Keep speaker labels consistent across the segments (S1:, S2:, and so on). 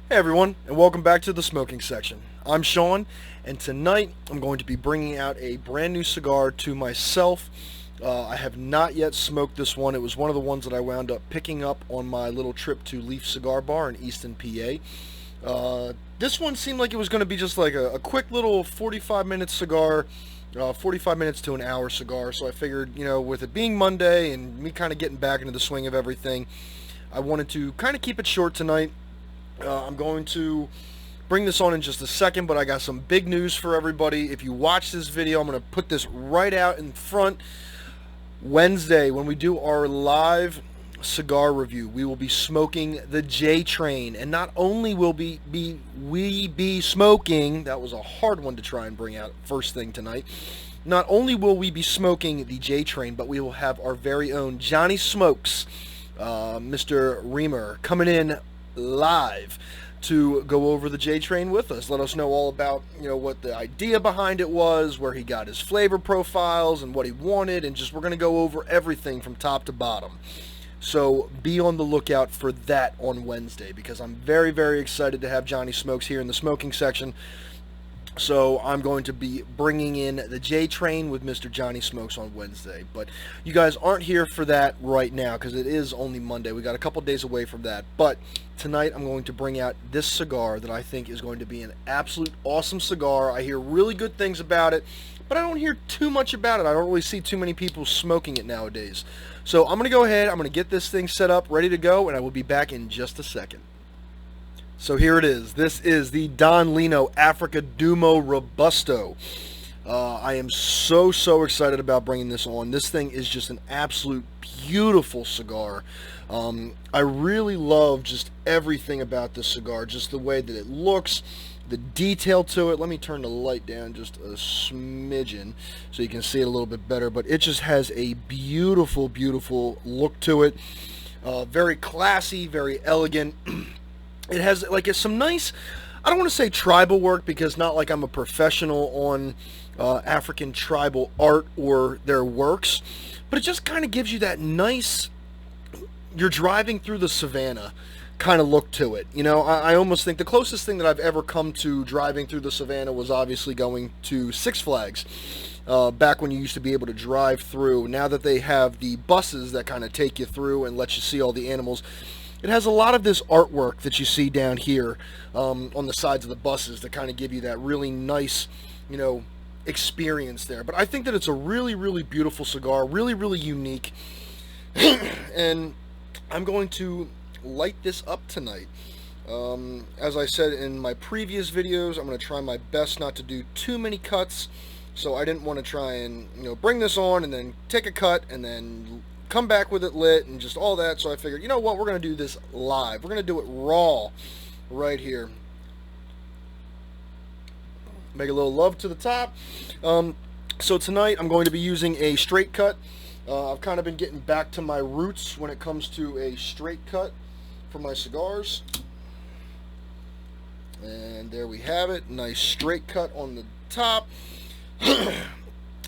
S1: Hey everyone, and welcome back to the smoking section. I'm Sean, and tonight I'm going to be bringing out a brand new cigar to myself. I have not yet smoked this one. It was one of the ones that I wound up picking up on my little trip to Leaf Cigar Bar in Easton, PA. This one seemed like it was going to be just like a quick little 45-minute cigar, 45 minutes to an hour cigar. So I figured, with it being Monday and me kind of getting back into the swing of everything, I wanted to kind of keep it short tonight. I'm going to bring this on in just a second, but I got some big news for everybody. If you watch this video, I'm going to put this right out in front. Wednesday, when we do our live cigar review, we will be smoking the J Train. And not only will we be smoking, that was a hard one to try and bring out first thing tonight. Not only will we be smoking the J Train, but we will have our very own Johnny Smokes, Mr. Reamer, coming in live to go over the J Train with us. Let us know all about, what the idea behind it was, where he got his flavor profiles and what he wanted, and just we're going to go over everything from top to bottom. So be on the lookout for that on Wednesday, because I'm very, very excited to have Johnny Smokes here in the smoking section. So I'm going to be bringing in the J Train with Mr. Johnny Smokes on Wednesday. But you guys aren't here for that right now because it is only Monday. We got a couple days away from that. But tonight I'm going to bring out this cigar that I think is going to be an absolute awesome cigar. I hear really good things about it, but I don't hear too much about it. I don't really see too many people smoking it nowadays. So I'm going to go ahead. I'm going to get this thing set up, ready to go, and I will be back in just a second. So here it is. This is the Don Lino Africa Duma Robusto. I am so excited about bringing this on. This thing is just an absolute beautiful cigar. I really love just everything about this cigar, just the way that it looks, the detail to it. Let me turn the light down just a smidgen so you can see it a little bit better, but it just has a beautiful look to it. Very classy, very elegant. It has it's some nice, I don't want to say tribal work because not like I'm a professional on African tribal art or their works, but it just kind of gives you that nice, you're driving through the savannah kind of look to it. I almost think the closest thing that I've ever come to driving through the savannah was obviously going to Six Flags. Back when you used to be able to drive through. Now that they have the buses that kind of take you through and let you see all the animals, it has a lot of this artwork that you see down here on the sides of the buses that kind of give you that really nice, experience there. But I think that it's a really beautiful cigar, really unique. And I'm going to light this up tonight. As I said in my previous videos, I'm going to try my best not to do too many cuts. So I didn't want to try and, bring this on and then take a cut and then come back with it lit and just all that. So I figured, what, we're going to do this live. We're going to do it raw right here. Make a little love to the top. So tonight I'm going to be using a straight cut. I've kind of been getting back to my roots when it comes to a straight cut for my cigars. And there we have it. Nice straight cut on the top.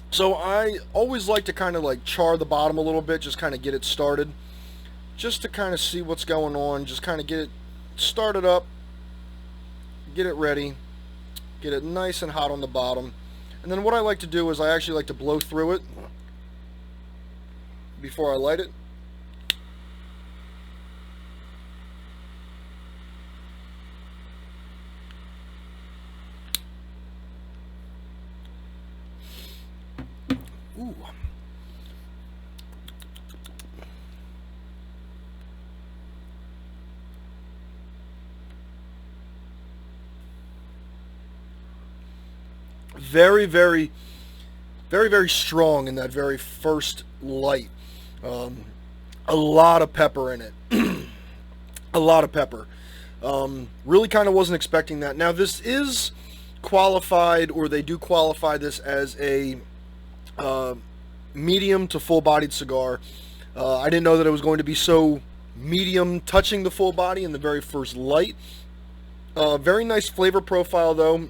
S1: So I always like to kind of char the bottom a little bit, just kind of get it started, just to kind of see what's going on, just kind of get it started up, get it ready, get it nice and hot on the bottom. And then what I like to do is I actually like to blow through it before I light it. Ooh. Very strong in that very first light. A lot of pepper in it. A lot of pepper. Really kind of wasn't expecting that. Now this is qualified, or they do qualify this as a medium to full-bodied cigar. I didn't know that it was going to be so medium, touching the full body in the very first light. Very nice flavor profile though.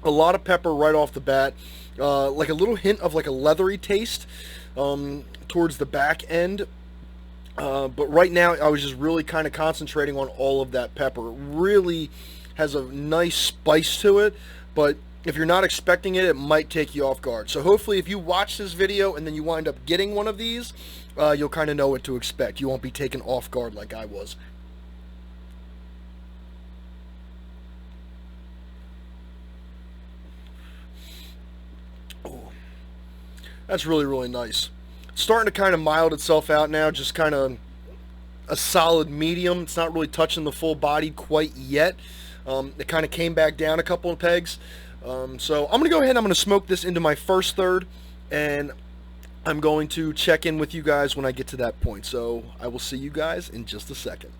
S1: A lot of pepper right off the bat. Like a little hint of a leathery taste towards the back end. But right now, I was just really kind of concentrating on all of that pepper. It really has a nice spice to it, but if you're not expecting it, it might take you off guard. So hopefully, if you watch this video and then you wind up getting one of these, you'll kind of know what to expect. You won't be taken off guard like I was. Oh, that's really, really nice. It's starting to kind of mild itself out now, just kind of a solid medium. It's not really touching the full body quite yet. It kind of came back down a couple of pegs. So I'm going to go ahead and I'm going to smoke this into my first third, and I'm going to check in with you guys when I get to that point. So I will see you guys in just a second.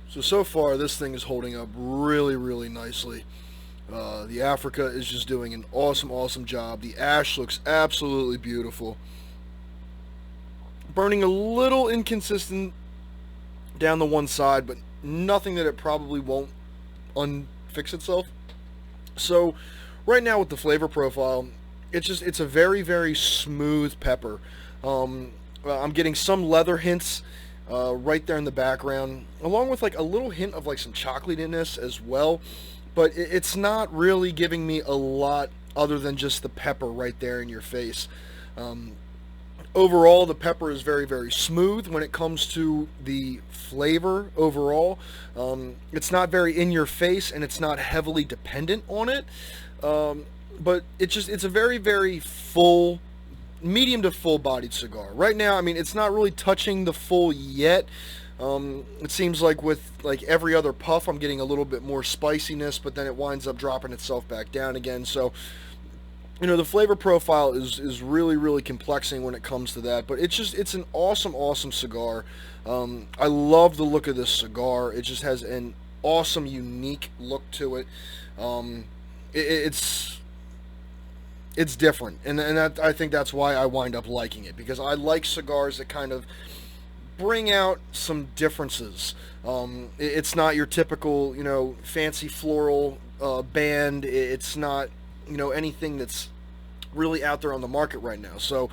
S1: So far this thing is holding up really, really nicely. The Africa is just doing an awesome, awesome job. The ash looks absolutely beautiful. Burning a little inconsistent down the one side, but nothing that it probably won't unfix itself. So right now with the flavor profile, it's a very, very smooth pepper. I'm getting some leather hints right there in the background, along with like a little hint of like some chocolatiness as well. But it's not really giving me a lot other than just the pepper right there in your face. Overall, the pepper is very, very smooth when it comes to the flavor overall. It's not very in your face, and it's not heavily dependent on it. But it's a very, very full, medium to full bodied cigar. Right now, I mean, it's not really touching the full yet. It seems like with like every other puff, I'm getting a little bit more spiciness, but then it winds up dropping itself back down again. So, you know, the flavor profile is really, really complexing when it comes to that. But it's an awesome, awesome cigar. I love the look of this cigar. It just has an awesome, unique look to it. It's different, and that, I think that's why I wind up liking it, because I like cigars that kind of bring out some differences. It's not your typical, you know, fancy floral band. It's not, you know, anything that's really out there on the market right now. So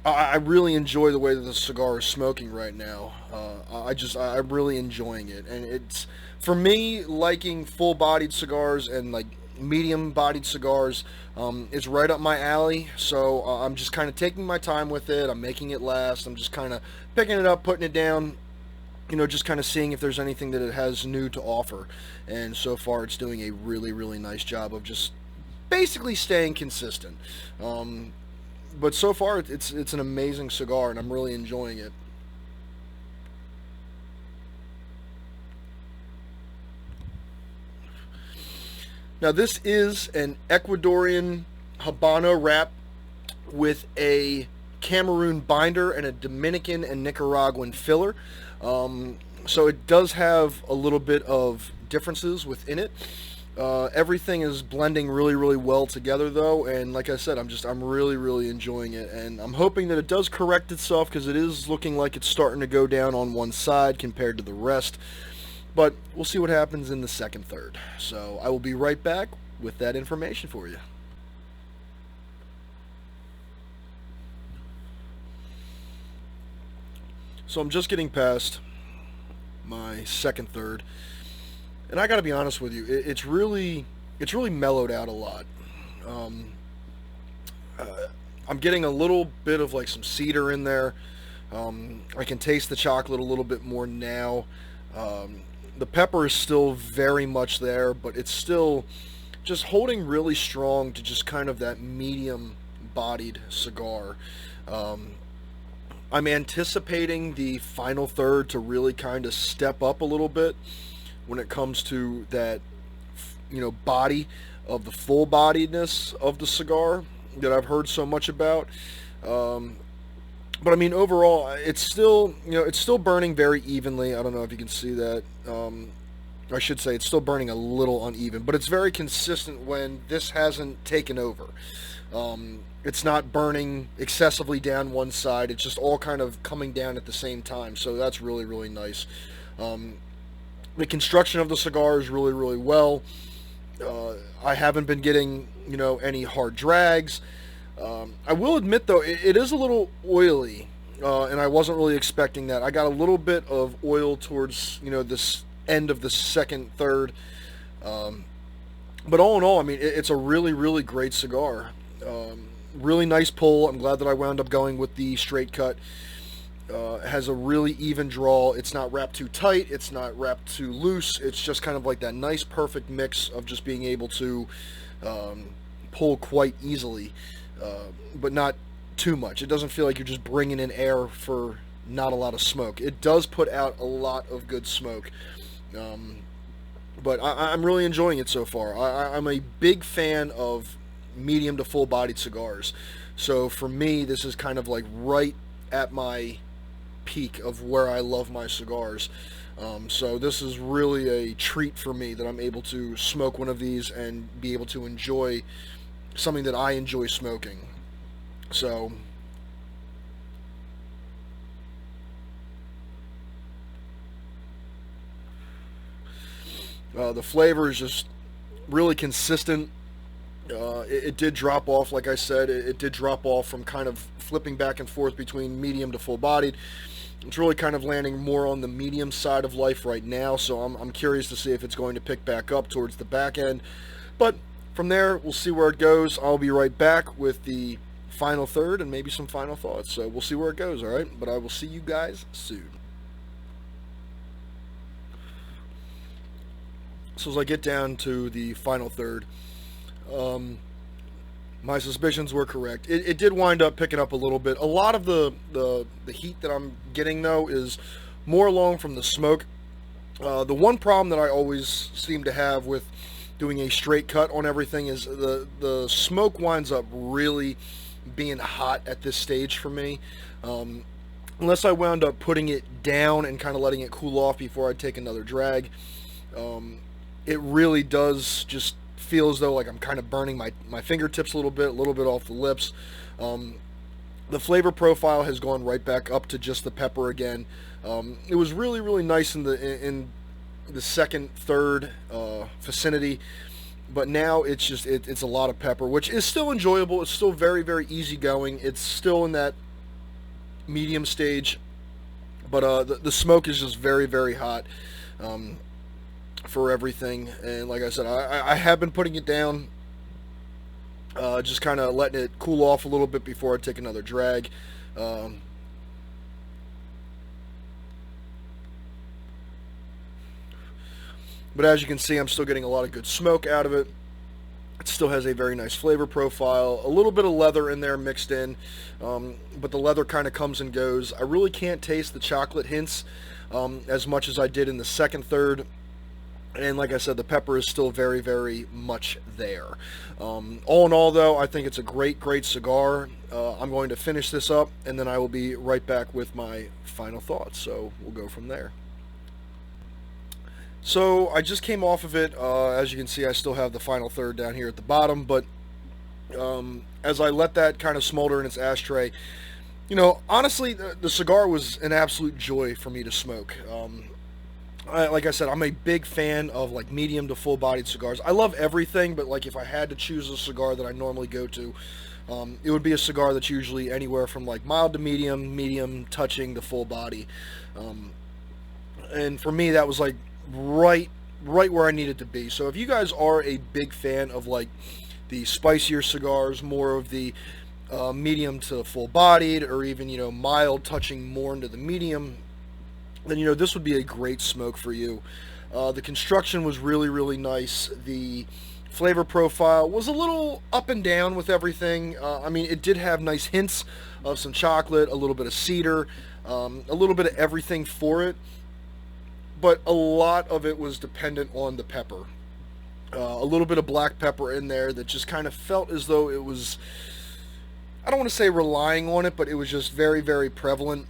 S1: I really enjoy the way that the cigar is smoking right now. I'm really enjoying it, and it's, for me, liking full-bodied cigars and like medium-bodied cigars is right up my alley. So I'm just kind of taking my time with it. I'm making it last. I'm just kind of picking it up, putting it down, you know, just kind of seeing if there's anything that it has new to offer. And so far it's doing a really, really nice job of just basically staying consistent. But so far it's an amazing cigar, and I'm really enjoying it. Now this is an Ecuadorian Habano wrap with a Cameroon binder and a Dominican and Nicaraguan filler. So it does have a little bit of differences within it. Everything is blending really, really well together though, and like I said, I'm really, really enjoying it, and I'm hoping that it does correct itself, because it is looking like it's starting to go down on one side compared to the rest. But we'll see what happens in the second third. So I will be right back with that information for you. So I'm just getting past my second third, and I got to be honest with you, it's really mellowed out a lot. Um, I'm getting a little bit of like some cedar in there. I can taste the chocolate a little bit more now. The pepper is still very much there, but it's still just holding really strong to just kind of that medium-bodied cigar. I'm anticipating the final third to really kind of step up a little bit when it comes to that, you know, body of the full-bodiedness of the cigar that I've heard so much about. But I mean, overall, it's still, you know, it's still burning very evenly. I don't know if you can see that. I should say it's still burning a little uneven, but it's very consistent when this hasn't taken over. It's not burning excessively down one side. It's just all kind of coming down at the same time. So that's really, really nice. The construction of the cigar is really, really well. I haven't been getting, any hard drags. I will admit, though, it is a little oily, and I wasn't really expecting that. I got a little bit of oil towards, this end of the second, third. But all in all, I mean, it's a really, really great cigar. Really nice pull. I'm glad that I wound up going with the straight cut. It has a really even draw. It's not wrapped too tight. It's not wrapped too loose. It's just kind of like that nice, perfect mix of just being able to pull quite easily, but not too much. It doesn't feel like you're just bringing in air for not a lot of smoke. It does put out a lot of good smoke. But I'm really enjoying it so far. I'm a big fan of medium to full-bodied cigars. So for me, this is kind of like right at my peak of where I love my cigars. So this is really a treat for me that I'm able to smoke one of these and be able to enjoy something that I enjoy smoking. So the flavor is just really consistent. It did drop off, like I said. It did drop off from kind of flipping back and forth between medium to full-bodied. It's really kind of landing more on the medium side of life right now, so I'm curious to see if it's going to pick back up towards the back end. But from there, we'll see where it goes. I'll be right back with the final third and maybe some final thoughts. So we'll see where it goes, all right? But I will see you guys soon. So as I get down to the final third, my suspicions were correct. It did wind up picking up a little bit. A lot of the heat that I'm getting, though, is more along from the smoke. The one problem that I always seem to have with doing a straight cut on everything is the smoke winds up really being hot at this stage for me. Unless I wound up putting it down and kind of letting it cool off before I take another drag, it really does just feel as though like I'm kind of burning my fingertips a little bit off the lips. The flavor profile has gone right back up to just the pepper again. It was really, really nice in the second, third vicinity, but now it's just it's a lot of pepper, which is still enjoyable. It's still very, very easygoing. It's still in that medium stage, but the smoke is just very, very hot. For everything, and like I said, I have been putting it down, just kind of letting it cool off a little bit before I take another drag. But as you can see, I'm still getting a lot of good smoke out of it. It still has a very nice flavor profile, a little bit of leather in there mixed in, but the leather kind of comes and goes. I really can't taste the chocolate hints as much as I did in the second, third. And like I said, the pepper is still very, very much there. All in all, though, I think it's a great, great cigar. I'm going to finish this up, and then I will be right back with my final thoughts. So we'll go from there. So I just came off of it. As you can see, I still have the final third down here at the bottom. But as I let that kind of smolder in its ashtray, honestly, the cigar was an absolute joy for me to smoke. Like I said, I'm a big fan of like medium to full-bodied cigars. I love everything, but like if I had to choose a cigar that I normally go to, it would be a cigar that's usually anywhere from like mild to medium touching to full body. And for me, that was like right where I needed to be. So if you guys are a big fan of like the spicier cigars, more of the medium to full-bodied, or even mild touching more into the medium, then this would be a great smoke for you. The construction was really, really nice. The flavor profile was a little up and down with everything. I mean, it did have nice hints of some chocolate, a little bit of cedar, a little bit of everything for it, but a lot of it was dependent on the pepper. A little bit of black pepper in there that just kind of felt as though it was, I don't want to say relying on it, but it was just very, very prevalent.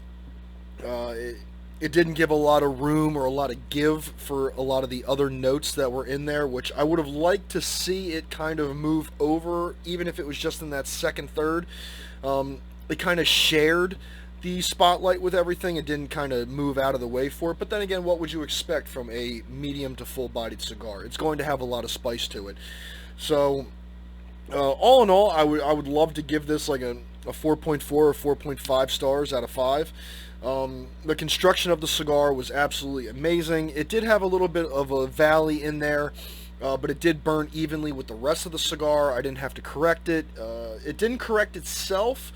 S1: It didn't give a lot of room or a lot of give for a lot of the other notes that were in there, which I would have liked to see it kind of move over, even if it was just in that second, third. It kind of shared the spotlight with everything. It didn't kind of move out of the way for it. But then again, what would you expect from a medium to full-bodied cigar? It's going to have a lot of spice to it. So, all in all, I would love to give this like a 4.4 or 4.5 stars out of 5. The construction of the cigar was absolutely amazing. It did have a little bit of a valley in there, but it did burn evenly with the rest of the cigar. I didn't have to correct it. It didn't correct itself,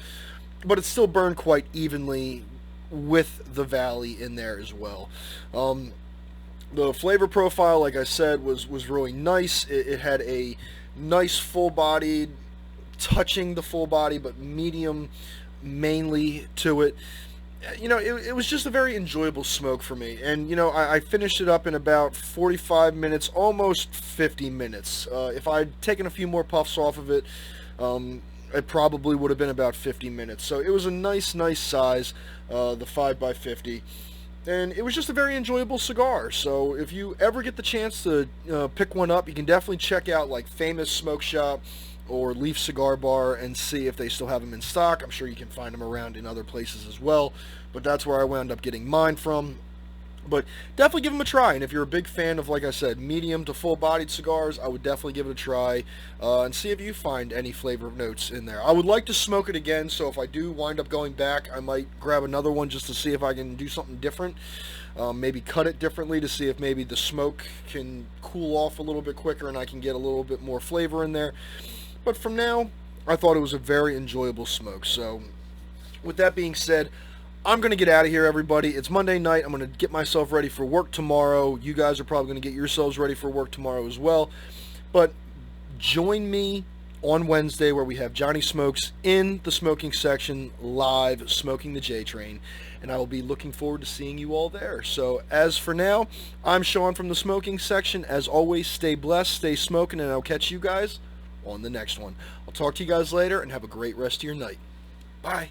S1: but it still burned quite evenly with the valley in there as well. The flavor profile, like I said, was really nice. It had a nice full-bodied, touching the full body, but medium mainly to it. You know, it was just a very enjoyable smoke for me. And, you know, I finished it up in about 45 minutes, almost 50 minutes. If I'd taken a few more puffs off of it, it probably would have been about 50 minutes. So it was a nice size, the 5x50. And it was just a very enjoyable cigar. So if you ever get the chance to pick one up, you can definitely check out like Famous Smoke Shop or Leaf Cigar Bar and see if they still have them in stock. I'm sure you can find them around in other places as well, but that's where I wound up getting mine from. But definitely give them a try, and if you're a big fan of, like I said, medium to full-bodied cigars, I would definitely give it a try and see if you find any flavor notes in there. I would like to smoke it again, so if I do wind up going back, I might grab another one just to see if I can do something different. Maybe cut it differently to see if maybe the smoke can cool off a little bit quicker and I can get a little bit more flavor in there. But from now, I thought it was a very enjoyable smoke. So, with that being said, I'm going to get out of here, everybody. It's Monday night. I'm going to get myself ready for work tomorrow. You guys are probably going to get yourselves ready for work tomorrow as well. But join me on Wednesday where we have Johnny Smokes in the smoking section live, smoking the J Train. And I will be looking forward to seeing you all there. So, as for now, I'm Sean from the smoking section. As always, stay blessed, stay smoking, and I'll catch you guys on the next one. I'll talk to you guys later, and have a great rest of your night. Bye.